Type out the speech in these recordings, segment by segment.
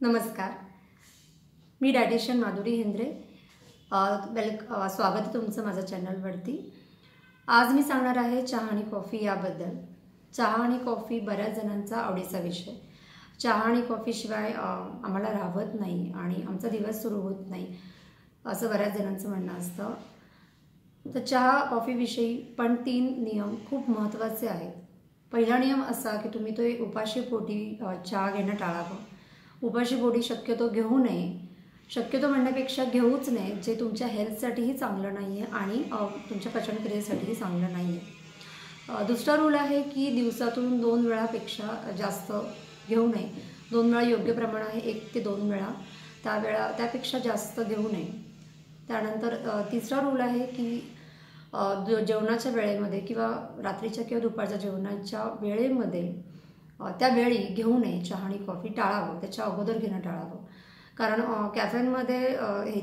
नमस्कार, मी डायटिशियन माधुरी हेंद्रे। स्वागत आहे तुमचं माझ्या चॅनलवरती। आज मी सांगणार आहे चहा आणि कॉफी याबद्दल। चहा आणि कॉफी बऱ्याच जणांचा आवडीचा विषय। चहा आणि कॉफी शिवाय आम्हाला राहत नाही आणि आमचा दिवस सुरू होत नाही असं बऱ्याच जणांचं म्हणणं असतं। तर चहा कॉफी विषयी पण 3 नियम खूप महत्त्वाचे आहेत। पहिला नियम असा की तुम्ही तो उपाशीपोटी चहा घेणं टाळावं। उपाशीपोटी शक्यतो घेऊ नये। शक्यतो म्हणण्यापेक्षा घेऊच नये, जे तुमच्या हेल्थसाठीही चांगलं नाही आहे आणि तुमच्या पचनक्रियेसाठीही चांगलं नाही आहे। दुसरा रूल आहे की दिवसातून 2 वेळापेक्षा जास्त घेऊ नये। 2 वेळा योग्य प्रमाण आहे, 1 ते 2 वेळा। त्यापेक्षा जास्त घेऊ नये। त्यानंतर तिसरा रूल आहे की जेवणाच्या वेळेमध्ये किंवा रात्रीच्या किंवा दुपारच्या जेवणाच्या वेळेमध्ये त्यावेळी घेऊ नये। चहा आणि कॉफी टाळावं, त्याच्या अगोदर घेणं टाळावं। कारण कॅफेनमध्ये हे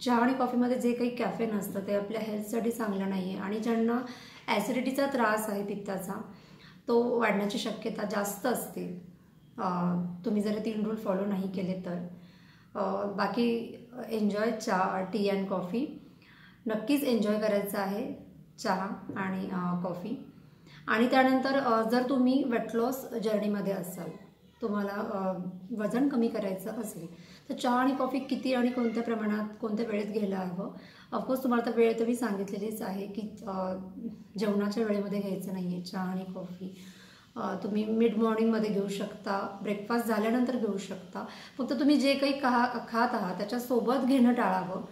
चहा आणि कॉफीमध्ये जे काही कॅफेन असतं ते आपल्या हेल्थसाठी चांगलं नाही आहे आणि ज्यांना ॲसिडिटीचा त्रास आहे, पित्ताचा, तो वाढण्याची शक्यता जास्त असते तुम्ही जर 3 रूल फॉलो नाही केले तर। बाकी एन्जॉय चहा, टी अँड कॉफी। नक्कीच एन्जॉय करायचं आहे चहा आणि कॉफी। आणि त्यानंतर जर तुम्ही वेट लॉस जर्नीमध्ये असाल, तुम्हाला वजन कमी करायचं असेल तर चहा आणि कॉफी किती आणि कोणत्या प्रमाणात, कोणत्या वेळेत घ्यायला हवं। ऑफकोर्स तुम्हाला तर वेळ तर मी सांगितलेलीच आहे की जेवणाच्या वेळेमध्ये घ्यायचं नाही आहे चहा आणि कॉफी। तुम्ही मिड मॉर्निंगमध्ये घेऊ शकता, ब्रेकफास्ट झाल्यानंतर घेऊ शकता। फक्त तुम्ही जे काही खात आहात त्याच्यासोबत घेणं टाळावं।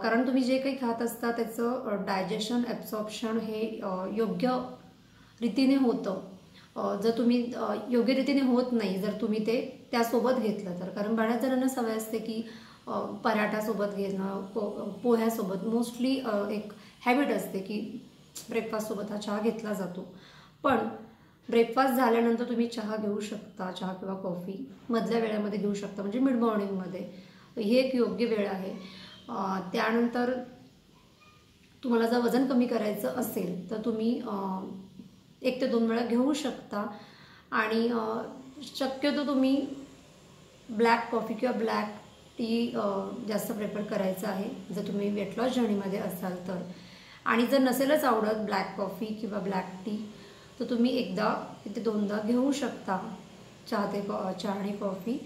कारण तुम्ही जे काही खात असता त्याचं डायजेशन, ॲब्सॉर्प्शन हे योग्य रीतीने होतं। जर तुम्ही योग्य रीतीने होत नाही जर तुम्ही ते त्यासोबत घेतलं तर। कारण बऱ्याच जणांना सवय असते की पराठासोबत घेणं, पोह्यासोबत। मोस्टली एक हॅबिट असते की ब्रेकफास्टसोबत हा चहा घेतला जातो। पण ब्रेकफास्ट झाल्यानंतर तुम्ही चहा घेऊ शकता, चहा किंवा कॉफी मधल्या वेळेमध्ये घेऊ शकता, म्हणजे मिड मॉर्निंगमध्ये। ही एक योग्य वेळ आहे। त्यानंतर तुम्हाला जर वजन कमी करायचं असेल तर तुम्ही 1 ते 2 वेळा घेऊ शकता। आणि शक्यतो तुम्ही ब्लॅक कॉफी किंवा ब्लॅक टी जास्त प्रेफर करायचं आहे जर तुम्ही वेट लॉस जर्नीमध्ये असाल तर। आणि जर नसेलच आवडत ब्लॅक कॉफी किंवा ब्लॅक टी तर तुम्ही 1दा ते 2दा घेऊ शकता चहा आणि कॉफी।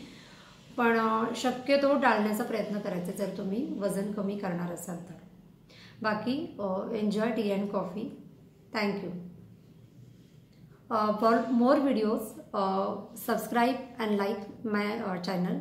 पण शक्यतो टाळण्याचा प्रयत्न करायचा जर तुम्ही वजन कमी करणार असाल तर। बाकी enjoy T and coffee. Thank you. For more videos, subscribe and like my channel.